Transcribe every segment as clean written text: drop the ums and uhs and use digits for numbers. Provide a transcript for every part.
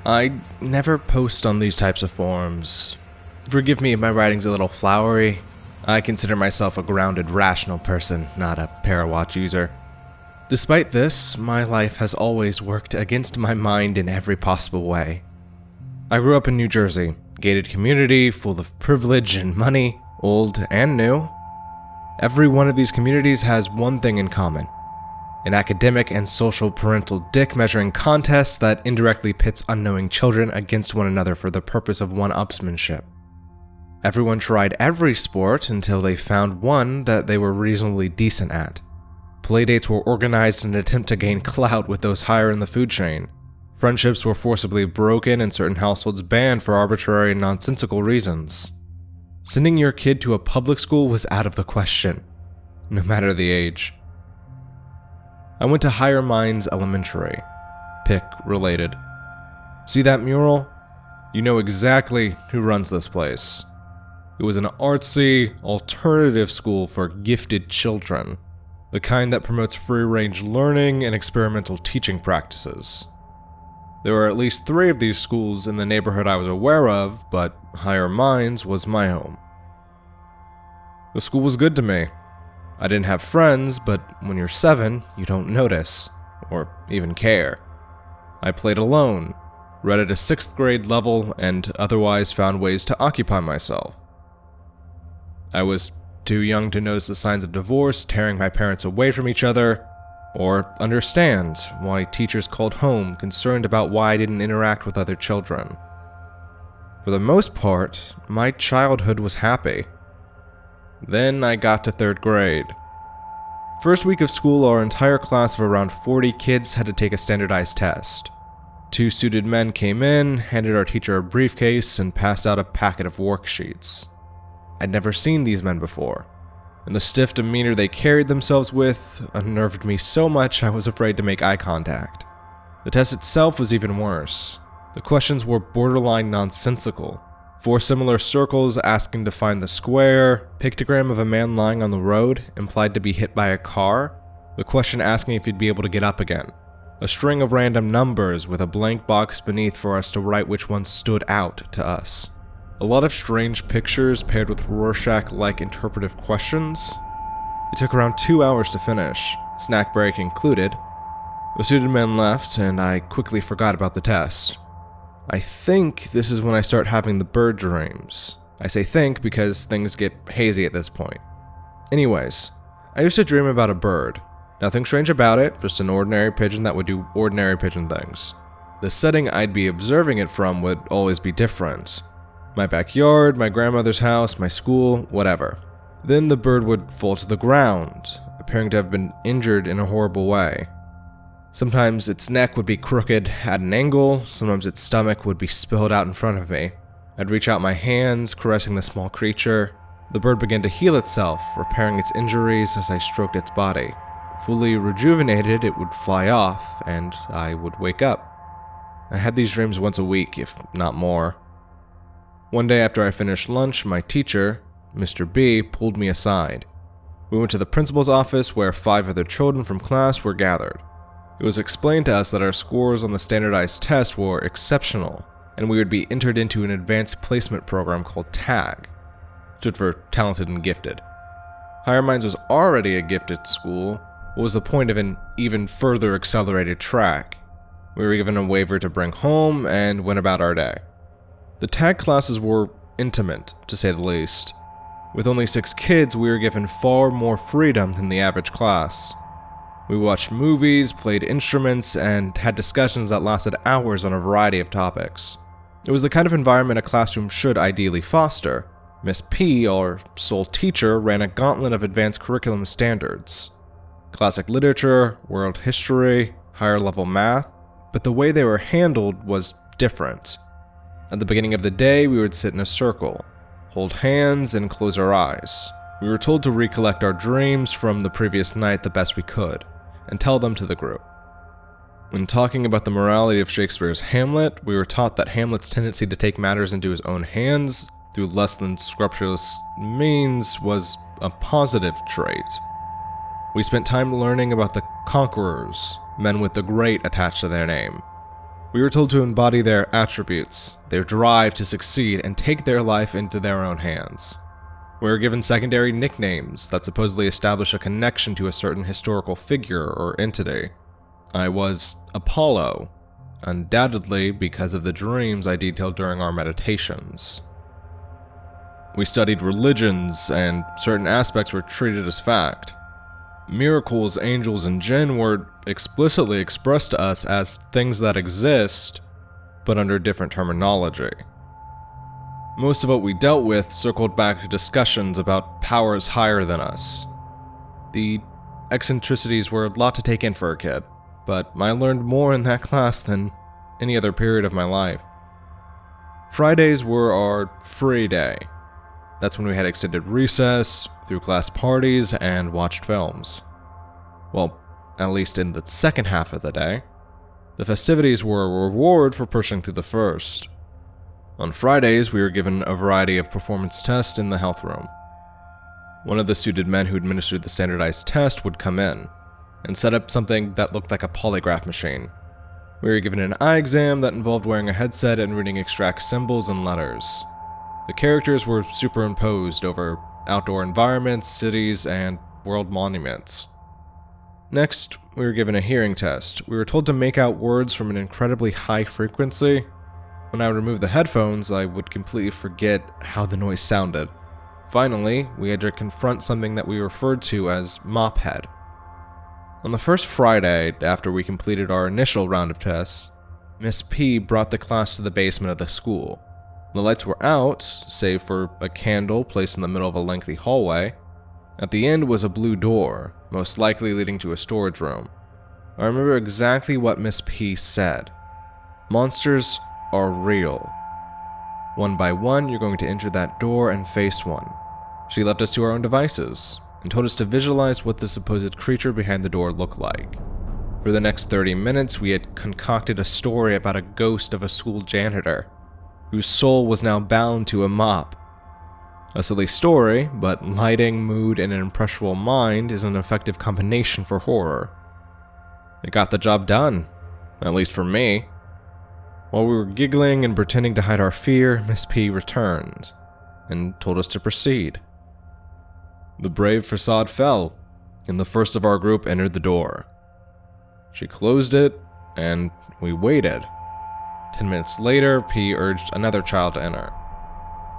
I never post on these types of forums. Forgive me if my writing's a little flowery. I consider myself a grounded, rational person, not a Parawatch user. Despite this, my life has always worked against my mind in every possible way. I grew up in New Jersey, gated community full of privilege and money, old and new. Every one of these communities has one thing in common: an academic and social parental dick measuring contest that indirectly pits unknowing children against one another for the purpose of one-upsmanship. Everyone tried every sport until they found one that they were reasonably decent at. Playdates were organized in an attempt to gain clout with those higher in the food chain. Friendships were forcibly broken and certain households banned for arbitrary and nonsensical reasons. Sending your kid to a public school was out of the question, no matter the age. I went to Higher Minds Elementary. Pick related. See that mural? You know exactly who runs this place. It was an artsy, alternative school for gifted children. The kind that promotes free-range learning and experimental teaching practices. There were at least 3 of these schools in the neighborhood I was aware of, but Higher Minds was my home. The school was good to me. I didn't have friends, but when you're 7, you don't notice, or even care. I played alone, read at a 6th grade level, and otherwise found ways to occupy myself. I was too young to notice the signs of divorce tearing my parents away from each other, or understand why teachers called home concerned about why I didn't interact with other children. For the most part, my childhood was happy. Then I got to 3rd grade. First week of school, our entire class of around 40 kids had to take a standardized test. 2 suited men came in, handed our teacher a briefcase, and passed out a packet of worksheets. I'd never seen these men before, and the stiff demeanor they carried themselves with unnerved me so much I was afraid to make eye contact. The test itself was even worse. The questions were borderline nonsensical. 4 similar circles asking to find the square, pictogram of a man lying on the road implied to be hit by a car, the question asking if he'd be able to get up again, a string of random numbers with a blank box beneath for us to write which ones stood out to us. A lot of strange pictures paired with Rorschach-like interpretive questions. It took around 2 hours to finish, snack break included. The suited men left, and I quickly forgot about the test. I think this is when I start having the bird dreams. I say think because things get hazy at this point. Anyways, I used to dream about a bird. Nothing strange about it, just an ordinary pigeon that would do ordinary pigeon things. The setting I'd be observing it from would always be different. My backyard, my grandmother's house, my school, whatever. Then the bird would fall to the ground, appearing to have been injured in a horrible way. Sometimes its neck would be crooked at an angle, sometimes its stomach would be spilled out in front of me. I'd reach out my hands, caressing the small creature. The bird began to heal itself, repairing its injuries as I stroked its body. Fully rejuvenated, it would fly off, and I would wake up. I had these dreams once a week, if not more. One day after I finished lunch, my teacher, Mr. B, pulled me aside. We went to the principal's office where 5 other children from class were gathered. It was explained to us that our scores on the standardized test were exceptional, and we would be entered into an advanced placement program called TAG, stood for Talented and Gifted. Higher Minds was already a gifted school. What was the point of an even further accelerated track? We were given a waiver to bring home and went about our day. The tag classes were intimate, to say the least. With only 6 kids, we were given far more freedom than the average class. We watched movies, played instruments, and had discussions that lasted hours on a variety of topics. It was the kind of environment a classroom should ideally foster. Miss P, our sole teacher, ran a gauntlet of advanced curriculum standards. Classic literature, world history, higher level math, but the way they were handled was different. At the beginning of the day, we would sit in a circle, hold hands, and close our eyes. We were told to recollect our dreams from the previous night the best we could, and tell them to the group. When talking about the morality of Shakespeare's Hamlet, we were taught that Hamlet's tendency to take matters into his own hands through less than scrupulous means was a positive trait. We spent time learning about the conquerors, men with the great attached to their name. We were told to embody their attributes, their drive to succeed, and take their life into their own hands. We were given secondary nicknames that supposedly establish a connection to a certain historical figure or entity. I was Apollo, undoubtedly because of the dreams I detailed during our meditations. We studied religions, and certain aspects were treated as fact. Miracles, angels, and jinn were explicitly expressed to us as things that exist, but under different terminology. Most of what we dealt with circled back to discussions about powers higher than us. The eccentricities were a lot to take in for a kid, but I learned more in that class than any other period of my life. Fridays were our free day. That's when we had extended recess, threw class parties, and watched films. Well, at least in the second half of the day. The festivities were a reward for pushing through the first. On Fridays, we were given a variety of performance tests in the health room. One of the suited men who administered the standardized test would come in and set up something that looked like a polygraph machine. We were given an eye exam that involved wearing a headset and reading extract symbols and letters. The characters were superimposed over outdoor environments, cities, and world monuments. Next, we were given a hearing test. We were told to make out words from an incredibly high frequency. When I would remove the headphones, I would completely forget how the noise sounded. Finally, we had to confront something that we referred to as mop head. On the first Friday, after we completed our initial round of tests, Miss P brought the class to the basement of the school. The lights were out, save for a candle placed in the middle of a lengthy hallway. At the end was a blue door, most likely leading to a storage room. I remember exactly what Miss P said. Monsters are real. One by one, you're going to enter that door and face one. She left us to our own devices, and told us to visualize what the supposed creature behind the door looked like. For the next 30 minutes, we had concocted a story about a ghost of a school janitor, whose soul was now bound to a mop. A silly story, but lighting, mood, and an impressionable mind is an effective combination for horror. It got the job done, at least for me. While we were giggling and pretending to hide our fear, Miss P returned, and told us to proceed. The brave facade fell, and the first of our group entered the door. She closed it, and we waited. 10 minutes later, P urged another child to enter,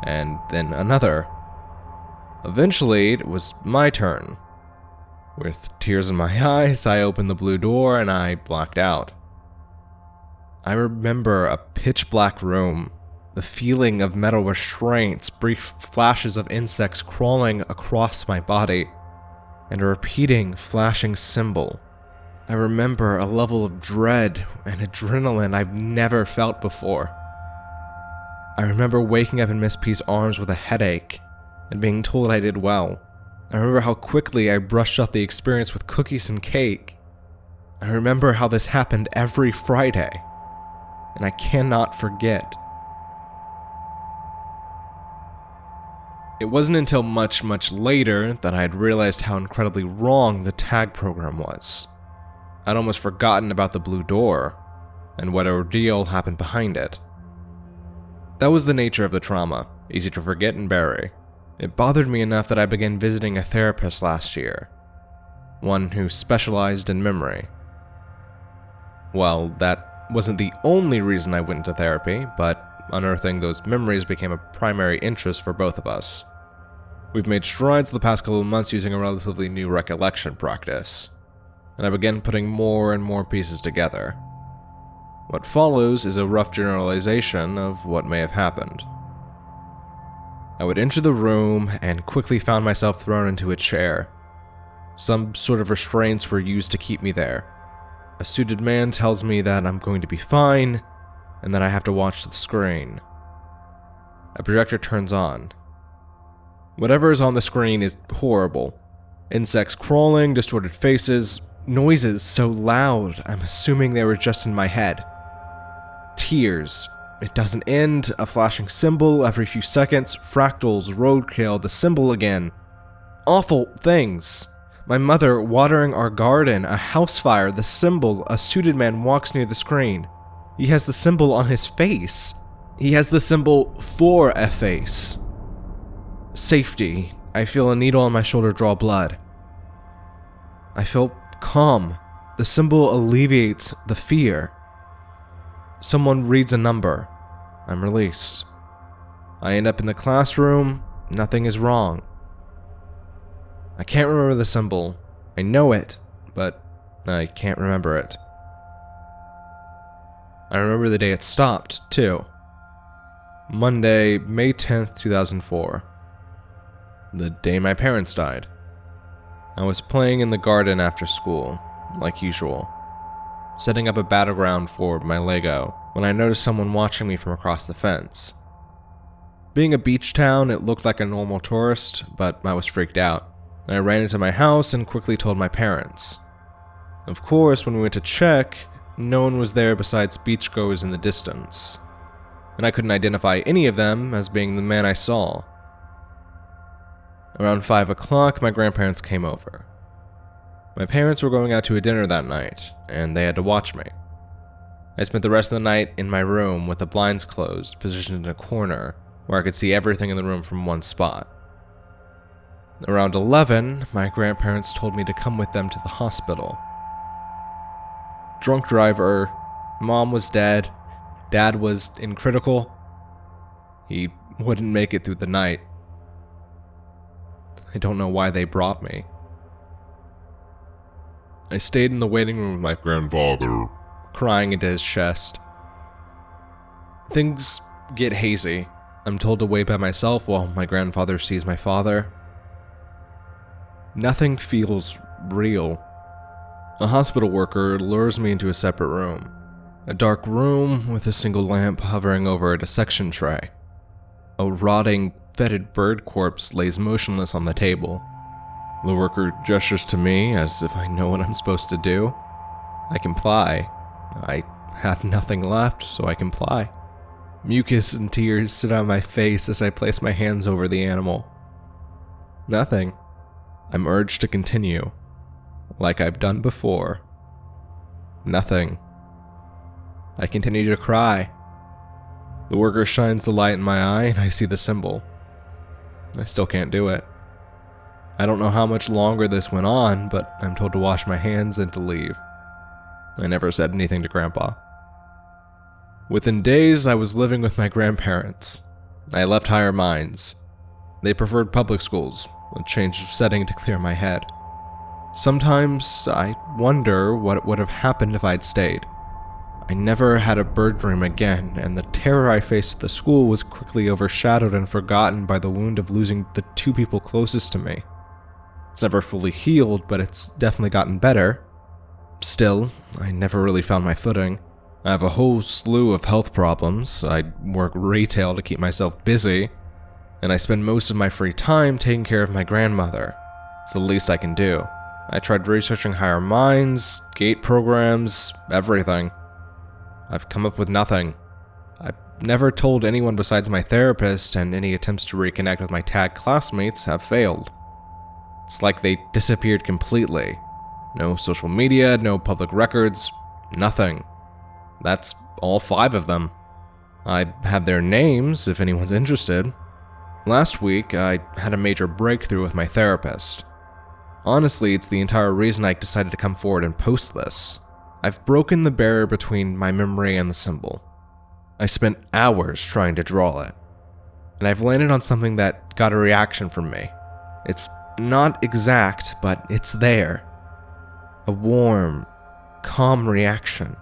and then another. Eventually, it was my turn. With tears in my eyes, I opened the blue door and I blacked out. I remember a pitch-black room, the feeling of metal restraints, brief flashes of insects crawling across my body, and a repeating, flashing symbol. I remember a level of dread and adrenaline I've never felt before. I remember waking up in Miss P's arms with a headache and being told I did well. I remember how quickly I brushed off the experience with cookies and cake. I remember how this happened every Friday, and I cannot forget. It wasn't until much, much later that I had realized how incredibly wrong the tag program was. I'd almost forgotten about the blue door, and what ordeal happened behind it. That was the nature of the trauma, easy to forget and bury. It bothered me enough that I began visiting a therapist last year, one who specialized in memory. Well, that wasn't the only reason I went into therapy, but unearthing those memories became a primary interest for both of us. We've made strides the past couple of months using a relatively new recollection practice, and I began putting more and more pieces together. What follows is a rough generalization of what may have happened. I would enter the room and quickly found myself thrown into a chair. Some sort of restraints were used to keep me there. A suited man tells me that I'm going to be fine, and that I have to watch the screen. A projector turns on. Whatever is on the screen is horrible. Insects crawling, distorted faces, noises so loud, I'm assuming they were just in my head. Tears. It doesn't end, a flashing symbol every few seconds, fractals, roadkill, the symbol again. Awful things. My mother watering our garden, a house fire, the symbol, a suited man walks near the screen. He has the symbol on his face. He has the symbol for a face. Safety. I feel a needle on my shoulder draw blood. I feel calm. The symbol alleviates the fear. Someone reads a number. I'm released. I end up in the classroom. Nothing is wrong. I can't remember the symbol. I know it, but I can't remember it. I remember the day it stopped, too. Monday, May 10th, 2004. The day my parents died. I was playing in the garden after school, like usual, setting up a battleground for my Lego, when I noticed someone watching me from across the fence. Being a beach town, it looked like a normal tourist, but I was freaked out. I ran into my house and quickly told my parents. Of course, when we went to check, no one was there besides beachgoers in the distance, and I couldn't identify any of them as being the man I saw. Around 5 o'clock, my grandparents came over. My parents were going out to a dinner that night, and they had to watch me. I spent the rest of the night in my room with the blinds closed, positioned in a corner, where I could see everything in the room from one spot. Around 11, my grandparents told me to come with them to the hospital. Drunk driver, mom was dead, dad was in critical. He wouldn't make it through the night. I don't know why they brought me. I stayed in the waiting room with my grandfather, crying into his chest. Things get hazy. I'm told to wait by myself while my grandfather sees my father. Nothing feels real. A hospital worker lures me into a separate room. A dark room with a single lamp hovering over a dissection tray. A rotting, fetid bird corpse lays motionless on the table. The worker gestures to me as if I know what I'm supposed to do. I comply. I have nothing left, so I comply. Mucus and tears sit on my face as I place my hands over the animal. Nothing. I'm urged to continue, like I've done before. Nothing. I continue to cry. The worker shines the light in my eye and I see the symbol. I still can't do it. I don't know how much longer this went on, but I'm told to wash my hands and to leave. I never said anything to Grandpa. Within days, I was living with my grandparents. I left higher minds. They preferred public schools, a change of setting to clear my head. Sometimes I wonder what would have happened if I'd stayed. I never had a bird dream again, and the terror I faced at the school was quickly overshadowed and forgotten by the wound of losing the two people closest to me. It's never fully healed, but it's definitely gotten better. Still, I never really found my footing. I have a whole slew of health problems. I work retail to keep myself busy, and I spend most of my free time taking care of my grandmother. It's the least I can do. I tried researching higher minds, gate programs, everything. I've come up with nothing. I've never told anyone besides my therapist, and any attempts to reconnect with my tag classmates have failed. It's like they disappeared completely. No social media, no public records, nothing. That's all 5 of them. I have their names if anyone's interested. Last week, I had a major breakthrough with my therapist. Honestly, it's the entire reason I decided to come forward and post this. I've broken the barrier between my memory and the symbol. I spent hours trying to draw it, and I've landed on something that got a reaction from me. It's not exact, but it's there. A warm, calm reaction.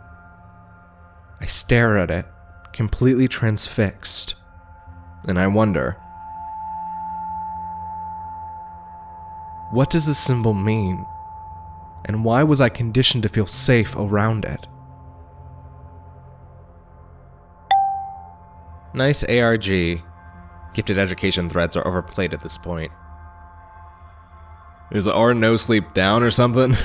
I stare at it, completely transfixed, and I wonder, what does this symbol mean? And why was I conditioned to feel safe around it? Nice ARG. Gifted education threads are overplayed at this point. Is our no sleep down or something?